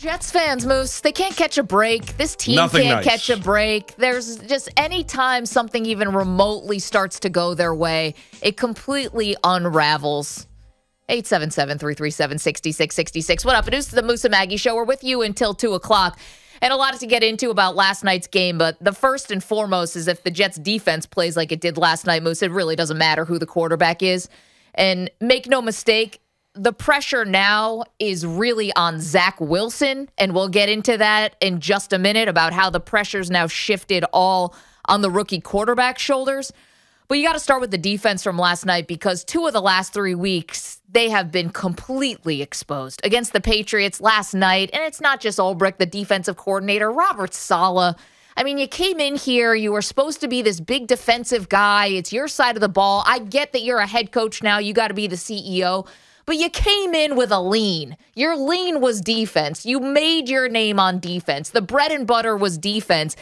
Jets fans, Moose, they can't catch a break. This team Nothing can't nice. catch a break. There's just any time something even remotely starts to go their way, it completely unravels. 877-337-6666. What up? It is the Moose and Maggie Show. We're with you until 2 o'clock. And a lot to get into about last night's game, but the first and foremost is if the Jets defense plays like it did last night, Moose, it really doesn't matter who the quarterback is. And make no mistake, the pressure now is really on Zach Wilson, and we'll get into that in just a minute about how the pressure's now shifted all on the rookie quarterback's shoulders. But you got to start with the defense from last night because 2 of the last 3 weeks, they have been completely exposed. Against the Patriots last night, and it's not just Ulbrich, the defensive coordinator, Robert Saleh. I mean, you came in here, you were supposed to be this big defensive guy. It's your side of the ball. I get that you're a head coach now. You got to be the CEO. But you came in with a lean. Your lean was defense. You made your name on defense. The bread and butter was defense.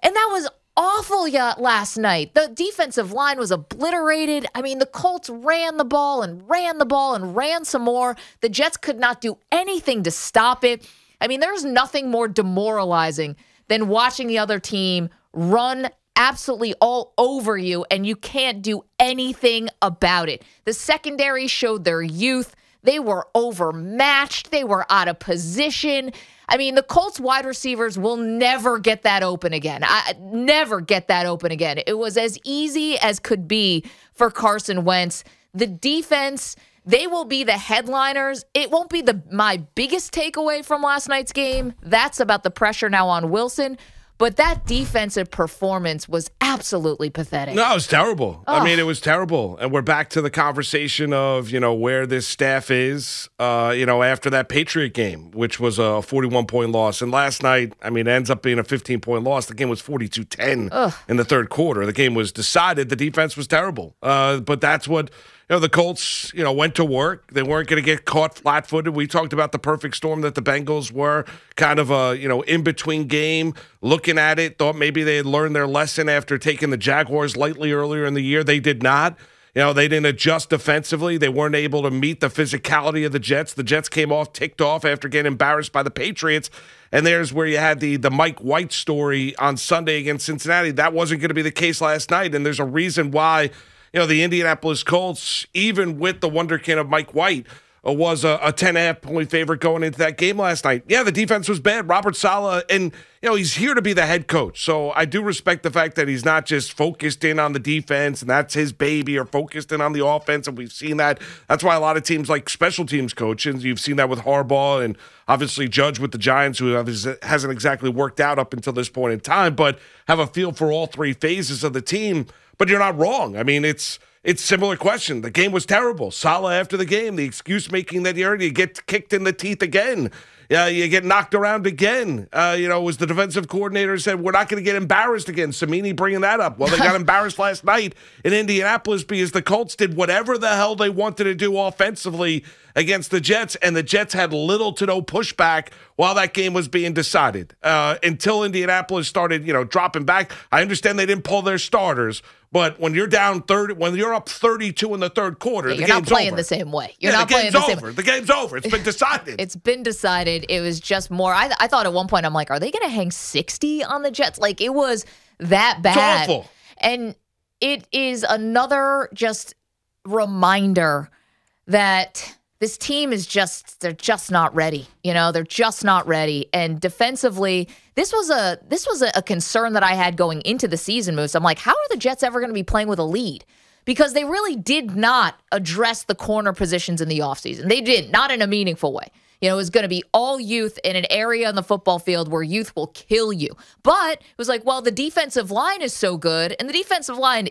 And that was awful last night. The defensive line was obliterated. I mean, the Colts ran the ball and ran the ball and ran some more. The Jets could not do anything to stop it. I mean, there's nothing more demoralizing than watching the other team run absolutely all over you, and you can't do anything about it. The secondary showed their youth. They were overmatched. They were out of position. I mean, the Colts wide receivers will never get that open again. Never get that open again. It was as easy as could be for Carson Wentz. The defense, they will be the headliners. It won't be my biggest takeaway from last night's game. That's about the pressure now on Wilson. But that defensive performance was absolutely pathetic. No, it was terrible. Oh. I mean, it was terrible. And we're back to the conversation of, where this staff is, after that Patriot game, which was a 41-point loss. And last night, I mean, it ends up being a 15-point loss. The game was 42-10 in the third quarter. The game was decided. The defense was terrible. But that's what... the Colts, went to work. They weren't going to get caught flat-footed. We talked about the perfect storm that the Bengals were, kind of a, in-between game, looking at it, thought maybe they had learned their lesson after taking the Jaguars lightly earlier in the year. They did not. They didn't adjust defensively. They weren't able to meet the physicality of the Jets. The Jets came off, ticked off after getting embarrassed by the Patriots. And there's where you had the Mike White story on Sunday against Cincinnati. That wasn't going to be the case last night, and there's a reason why the Indianapolis Colts, even with the wonderkid of Mike White, was a 10.5-point favorite going into that game last night. Yeah, the defense was bad. Robert Saleh, and, he's here to be the head coach. So I do respect the fact that he's not just focused in on the defense and that's his baby, or focused in on the offense, and we've seen that. That's why a lot of teams like special teams coaches. You've seen that with Harbaugh and obviously Judge with the Giants, who hasn't exactly worked out up until this point in time, but have a feel for all 3 phases of the team. But you're not wrong. I mean, it's similar question. The game was terrible. Saleh after the game, the excuse making that you get kicked in the teeth again. You get knocked around again. Was the defensive coordinator said, we're not going to get embarrassed again. Samini bringing that up. Well, they got embarrassed last night in Indianapolis because the Colts did whatever the hell they wanted to do offensively against the Jets, and the Jets had little to no pushback while that game was being decided until Indianapolis started, dropping back. I understand they didn't pull their starters, but when you're down 30, when you're up 32 in the third quarter, the game's over. You're not playing the same way. You're not playing the same way. The game's over. It's been decided. It's been decided. It was just more. I thought at one point, I'm like, are they going to hang 60 on the Jets? Like, it was that bad. It's awful. And it is another just reminder that this team is they're just not ready. They're just not ready. And defensively, this was a concern that I had going into the season, Moose. I'm like, how are the Jets ever going to be playing with a lead? Because they really did not address the corner positions in the offseason. They did, not in a meaningful way. It was going to be all youth in an area on the football field where youth will kill you. But it was like, well, the defensive line is so good, and the defensive line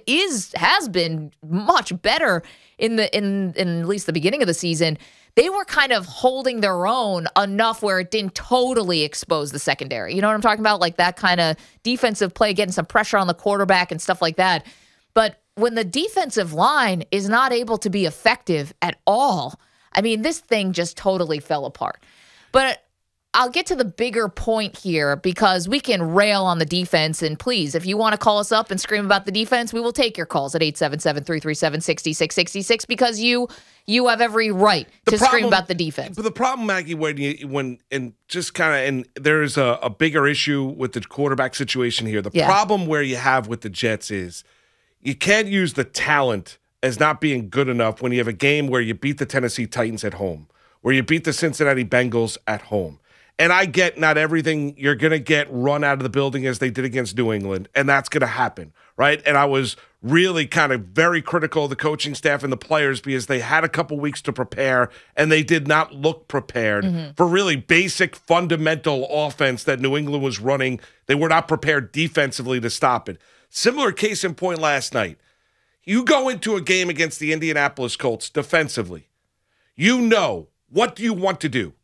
has been much better in at least the beginning of the season. They were kind of holding their own enough where it didn't totally expose the secondary. You know what I'm talking about? Like that kind of defensive play, getting some pressure on the quarterback and stuff like that. But when the defensive line is not able to be effective at all, I mean, this thing just totally fell apart. But I'll get to the bigger point here because we can rail on the defense. And please, if you want to call us up and scream about the defense, we will take your calls at 877-337-6666 because you have every right to scream about the defense. But the problem, Maggie, there's a bigger issue with the quarterback situation here. The problem where you have with the Jets is you can't use the talent as not being good enough when you have a game where you beat the Tennessee Titans at home, where you beat the Cincinnati Bengals at home. And I get not everything you're going to get run out of the building as they did against New England, and that's going to happen, right? And I was really kind of very critical of the coaching staff and the players because they had a couple weeks to prepare, and they did not look prepared for really basic, fundamental offense that New England was running. They were not prepared defensively to stop it. Similar case in point last night. You go into a game against the Indianapolis Colts defensively. You know, what do you want to do?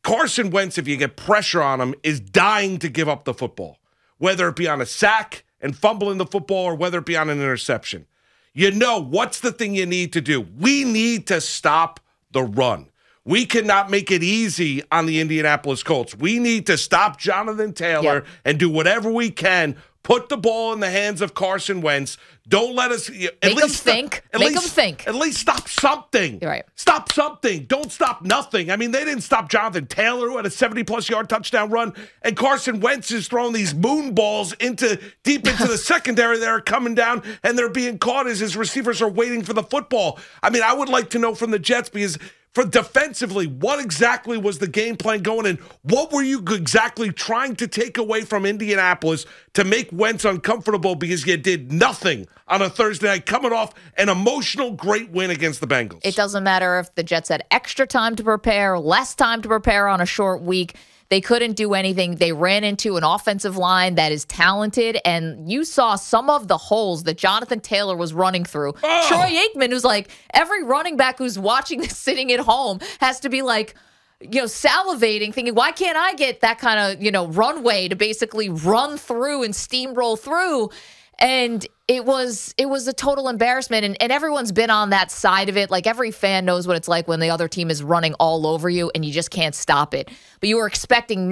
Carson Wentz, if you get pressure on him, is dying to give up the football, whether it be on a sack and fumbling the football or whether it be on an interception. You know, what's the thing you need to do? We need to stop the run. We cannot make it easy on the Indianapolis Colts. We need to stop Jonathan Taylor and do whatever we can. Put the ball in the hands of Carson Wentz. Don't let us make him think. At least stop something. You're right. Stop something. Don't stop nothing. I mean, they didn't stop Jonathan Taylor, who had a 70-plus yard touchdown run, and Carson Wentz is throwing these moon balls deep into the secondary that are coming down, and they're being caught as his receivers are waiting for the football. I mean, I would like to know from the Jets because for defensively, what exactly was the game plan going in? What were you exactly trying to take away from Indianapolis to make Wentz uncomfortable because you did nothing on a Thursday night coming off an emotional great win against the Bengals? It doesn't matter if the Jets had extra time to prepare, less time to prepare on a short week. They couldn't do anything. They ran into an offensive line that is talented, and you saw some of the holes that Jonathan Taylor was running through. Oh. Troy Aikman, who's like, every running back who's watching this sitting at home has to be like, salivating, thinking, why can't I get that kind of, runway to basically run through and steamroll through? And it was a total embarrassment, and everyone's been on that side of it. Like, every fan knows what it's like when the other team is running all over you and you just can't stop it. But you were expecting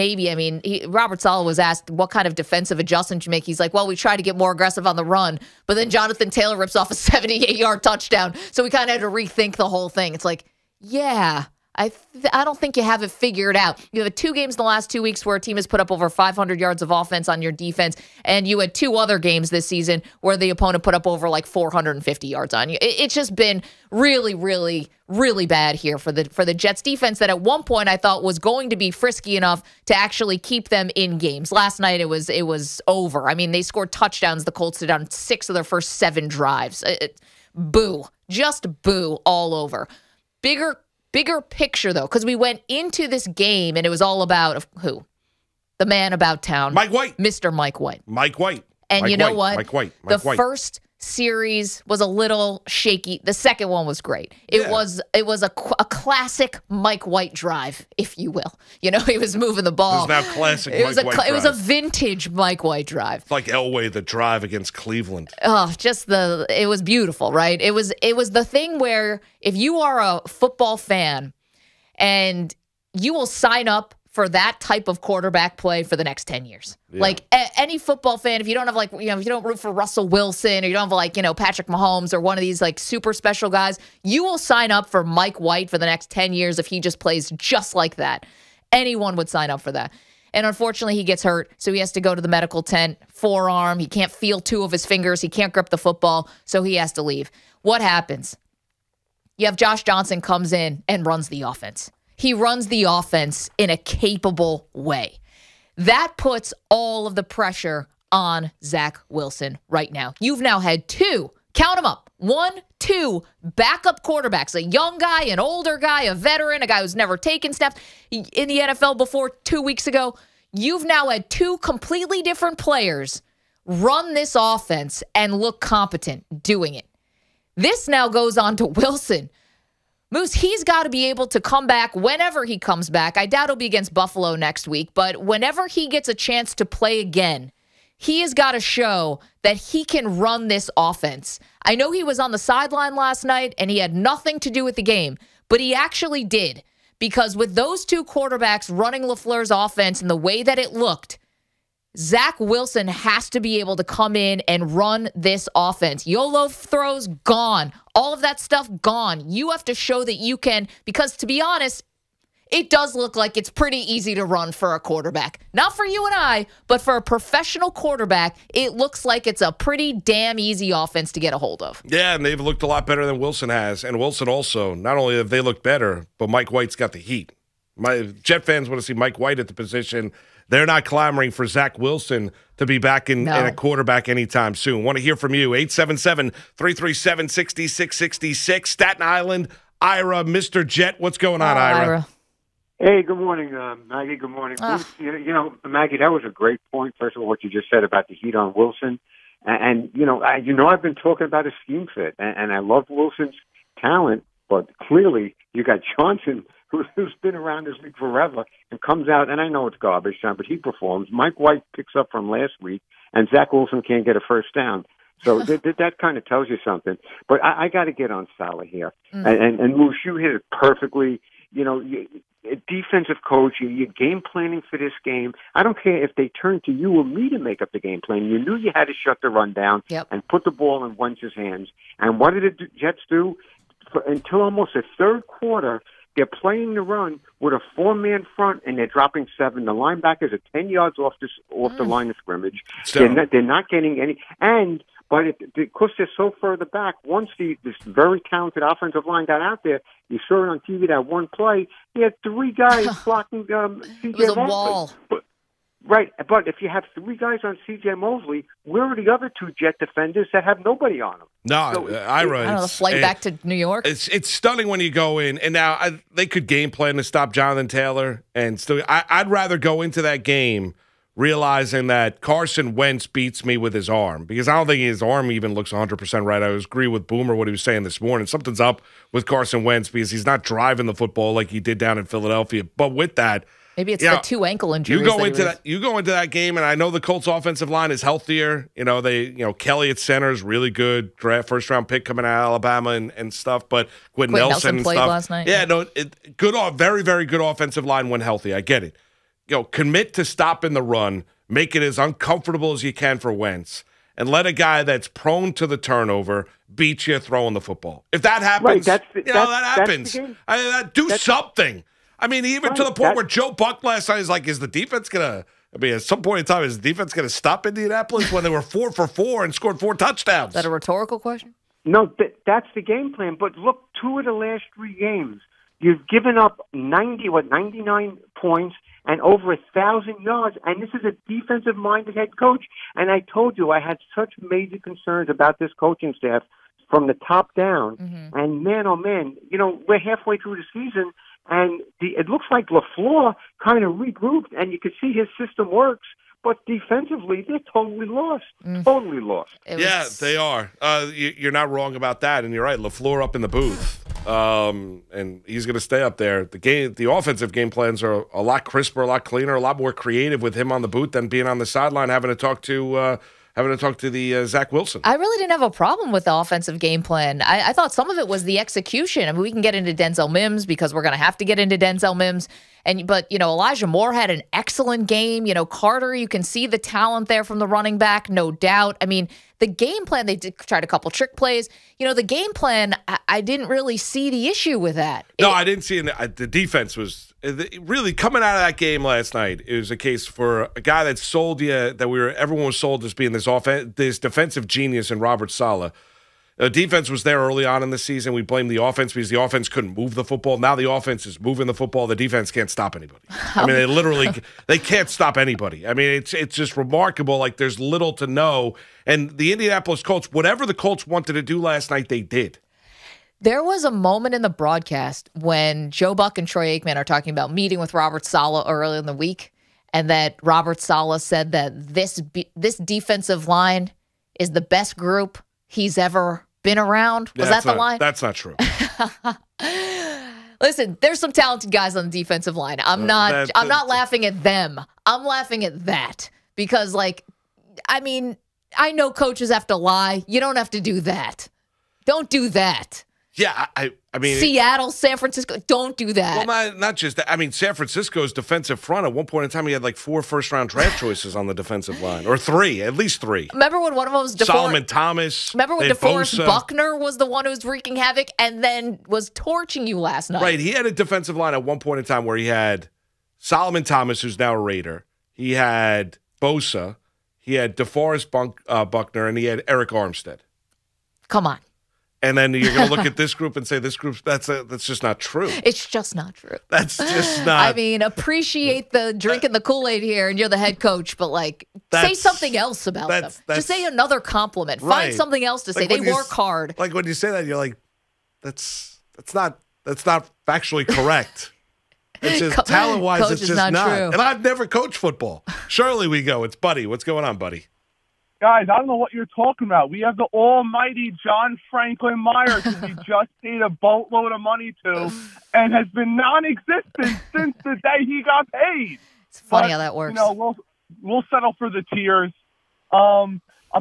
Robert Saleh was asked what kind of defensive adjustment you make. He's like, well, we try to get more aggressive on the run, but then Jonathan Taylor rips off a 78-yard touchdown, so we kind of had to rethink the whole thing. It's like, yeah, I don't think you have it figured out. You have 2 games in the last 2 weeks where a team has put up over 500 yards of offense on your defense, and you had 2 other games this season where the opponent put up over like 450 yards on you. It's just been really, really, really bad here for the Jets defense that at one point I thought was going to be frisky enough to actually keep them in games. Last night it was over. I mean, they scored touchdowns. The Colts did on 6 of their first 7 drives. Boo. Just boo all over. Bigger picture, though, because we went into this game and it was all about who? The man about town. Mike White. Mr. Mike White. Mike White. And Mike you know White. what? Mike White. The first series was a little shaky. The second one was great. It was a classic Mike White drive, if you will. He was moving the ball. It's now classic Mike White drive. It was a vintage Mike White drive. It's like Elway, the drive against Cleveland. Oh, it was beautiful, right? It was the thing where if you are a football fan and you will sign up for that type of quarterback play for the next 10 years. Yeah. Like any football fan, if you don't have if you don't root for Russell Wilson or you don't have Patrick Mahomes or one of these super special guys, you will sign up for Mike White for the next 10 years if he just plays just like that. Anyone would sign up for that. And unfortunately, he gets hurt, so he has to go to the medical tent, forearm. He can't feel 2 of his fingers. He can't grip the football, so he has to leave. What happens? You have Josh Johnson comes in and runs the offense. He runs the offense in a capable way. That puts all of the pressure on Zach Wilson right now. You've now had 2, count them up, 1, 2 backup quarterbacks, a young guy, an older guy, a veteran, a guy who's never taken snaps in the NFL before 2 weeks ago. You've now had 2 completely different players run this offense and look competent doing it. This now goes on to Wilson. Moose, he's got to be able to come back whenever he comes back. I doubt it'll be against Buffalo next week, but whenever he gets a chance to play again, he has got to show that he can run this offense. I know he was on the sideline last night and he had nothing to do with the game, but he actually did because with those two quarterbacks running LaFleur's offense and the way that it looked, Zach Wilson has to be able to come in and run this offense. YOLO throws, gone. All of that stuff, gone. You have to show that you can, because to be honest, it does look like it's pretty easy to run for a quarterback. Not for you and I, but for a professional quarterback, it looks like it's a pretty damn easy offense to get a hold of. Yeah, and they've looked a lot better than Wilson has. And Wilson also, not only have they looked better, but Mike White's got the heat. My Jet fans want to see Mike White at the position. They're not clamoring for Zach Wilson to be back in a quarterback anytime soon. Want to hear from you. 877-337-6666. Staten Island, Ira, Mr. Jet. What's going on, Ira? Hey, good morning, Maggie. Good morning. You know, Maggie, that was a great point. First of all, what you just said about the heat on Wilson, and I've been talking about a scheme fit, and I love Wilson's talent, but clearly you got Johnson, who's been around this league forever, and comes out, and I know it's garbage time, but he performs. Mike White picks up from last week, and Zach Wilson can't get a first down. So that kind of tells you something. But I got to get on Salah here, and Moose, you hit it perfectly. You know, a defensive coach, you're game planning for this game. I don't care if they turn to you or me to make up the game plan. You knew you had to shut the run down and put the ball in Wentz's hands. And what did the Jets do? Until almost the third quarter, they're playing the run with a four-man front, and they're dropping 7. The linebackers are 10 yards off the line of scrimmage. They're not getting any. But because they're so further back, once this very talented offensive line got out there, you saw it on TV that one play, he had 3 guys blocking C.J. It was a Mosley. wall. Right, but if you have 3 guys on C.J. Mosley, where are the other 2 Jet defenders that have nobody on them? No, so Ira, I don't know, the flight back to New York. It's stunning when you go in, and now they could game plan to stop Jonathan Taylor, and still, I'd rather go into that game realizing that Carson Wentz beats me with his arm, because I don't think his arm even looks 100% right. I agree with Boomer what he was saying this morning. Something's up with Carson Wentz because he's not driving the football like he did down in Philadelphia. But with that, maybe it's the 2 ankle injuries. You go into that game, and I know the Colts offensive line is healthier. Kelly at center is really good. First round pick coming out of Alabama and stuff. But Quinn Nelson and played stuff last night. Yeah, no, very, very good offensive line when healthy. I get it. Commit to stopping the run, make it as uncomfortable as you can for Wentz, and let a guy that's prone to the turnover beat you throwing the football. If that happens, that happens. Do something. I mean, even to the point where Joe Buck last night is like, is the defense going to – I mean, at some point in time, is the defense going to stop Indianapolis when they were 4 for 4 and scored 4 touchdowns? Is that a rhetorical question? No, that's the game plan. But look, 2 of the last 3 games, you've given up 99 points and over 1,000 yards, and this is a defensive-minded head coach. And I told you I had such major concerns about this coaching staff from the top down. Mm-hmm. And man, oh man, we're halfway through the season, and it looks like LaFleur kind of regrouped, and you can see his system works. But defensively, they're totally lost. Totally lost. Yeah, they are. You're not wrong about that, and you're right. LaFleur up in the booth, and he's going to stay up there. The offensive game plans are a lot crisper, a lot cleaner, a lot more creative with him on the booth than being on the sideline having to talk to the Zach Wilson. I really didn't have a problem with the offensive game plan. I thought some of it was the execution. I mean, we can get into Denzel Mims because we're going to have to get into Denzel Mims. But Elijah Moore had an excellent game. Carter, you can see the talent there from the running back, no doubt. I mean, the game plan, they tried a couple trick plays. The game plan, I didn't really see the issue with that. I didn't see it. The defense was really coming out of that game last night. It was a case for a guy that sold you, everyone was sold as being this defensive genius in Robert Saleh. The defense was there early on in the season. We blamed the offense because the offense couldn't move the football. Now the offense is moving the football. The defense can't stop anybody. I mean, they can't stop anybody. I mean, it's just remarkable. Like, there's little to no. And the Indianapolis Colts, whatever the Colts wanted to do last night, they did. There was a moment in the broadcast when Joe Buck and Troy Aikman are talking about meeting with Robert Saleh early in the week, and that Robert Saleh said that this defensive line is the best group he's ever been around. Was that the line? That's not true. Listen, there's some talented guys on the defensive line. I'm not laughing at them. I'm laughing at that because, I know coaches have to lie. You don't have to do that. Don't do that. Yeah, I mean, Seattle, San Francisco, don't do that. Well, not just that. I mean, San Francisco's defensive front, at one point in time, he had like 4 first-round draft choices on the defensive line, or 3, at least 3. Remember when one of them was Solomon Thomas? Remember when DeForest Buckner was the one who was wreaking havoc and then was torching you last night? Right, he had a defensive line at one point in time where he had Solomon Thomas, who's now a Raider. He had Bosa. He had DeForest Buckner, and he had Eric Armstead. Come on. And then you're going to look at this group and say this group's that's just not true. It's just not true. That's just not. I mean, appreciate the drinking the Kool-Aid here, and you're the head coach, but like, say something else about them. Just say another compliment. Right. Find something else to say. They work hard. Like when you say that, you're like, that's not factually correct. It's just talent-wise, it's just not. True. And I've never coached football. Surely we go. It's Buddy. What's going on, Buddy? Guys, I don't know what you're talking about. We have the almighty John Franklin Myers, who we just paid a boatload of money to, and has been non-existent since the day he got paid. It's funny how that works. You know, we'll settle for the tears. I'll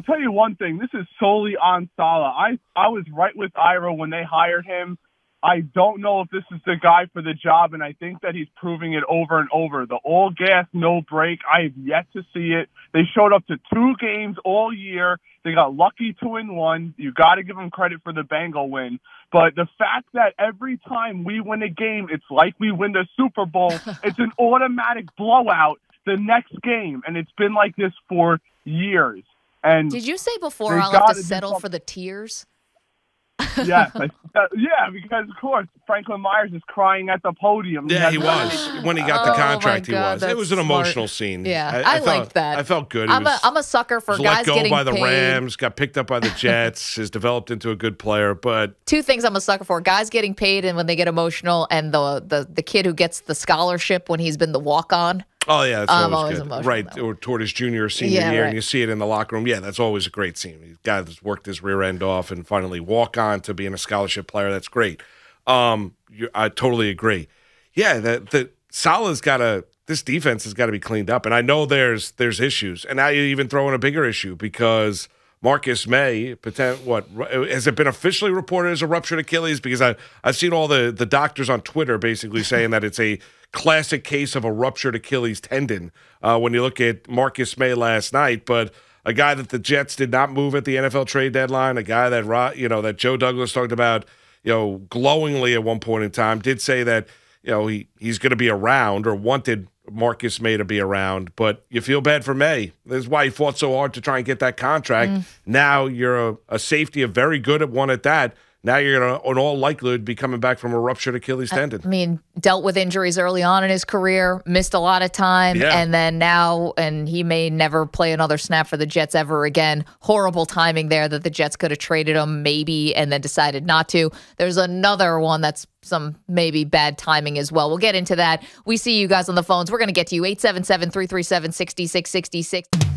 tell you one thing. This is solely on Saleh. I was right with Ira when they hired him. I don't know if this is the guy for the job, and I think that he's proving it over and over. The all gas, no break, I have yet to see it. They showed up to 2 games all year. They got lucky to win 1. You got to give them credit for the Bengal win. But the fact that every time we win a game, it's like we win the Super Bowl. It's an automatic blowout the next game, and it's been like this for years. And did you say before I'll have to settle for the tears? Yes, because of course Franklin Myers is crying at the podium. Yeah, he was when he got the contract. He was. It was an emotional scene. Yeah, I liked that. I felt good. I'm a sucker for guys getting paid. Let go by the Rams, got picked up by the Jets, has developed into a good player. But 2 things I'm a sucker for: guys getting paid and when they get emotional, and the kid who gets the scholarship when he's been the walk-on. Oh, yeah, that's always good. Emotional, right, or toward his junior or senior year, and you see it in the locker room. Yeah, that's always a great scene. The guy that's worked his rear end off and finally walk on to being a scholarship player. That's great. I totally agree. Yeah, the Saleh's this defense has got to be cleaned up. And I know there's issues. And now you even throw in a bigger issue because Marcus May, has it been officially reported as a ruptured Achilles? Because I've seen all the doctors on Twitter basically saying that it's a classic case of a ruptured Achilles tendon when you look at Marcus May last night. But a guy that the Jets did not move at the NFL trade deadline, a guy that that Joe Douglas talked about glowingly at one point in time, did say that he's going to be around or wanted Marcus May to be around, but you feel bad for May. This is why he fought so hard to try and get that contract. Now you're a safety, a very good at one at that. Now you're going to, in all likelihood, be coming back from a ruptured Achilles tendon. I mean, dealt with injuries early on in his career, missed a lot of time, and then now, and he may never play another snap for the Jets ever again. Horrible timing there that the Jets could have traded him maybe and then decided not to. There's another one that's some maybe bad timing as well. We'll get into that. We see you guys on the phones. We're going to get to you. 877-337-6666.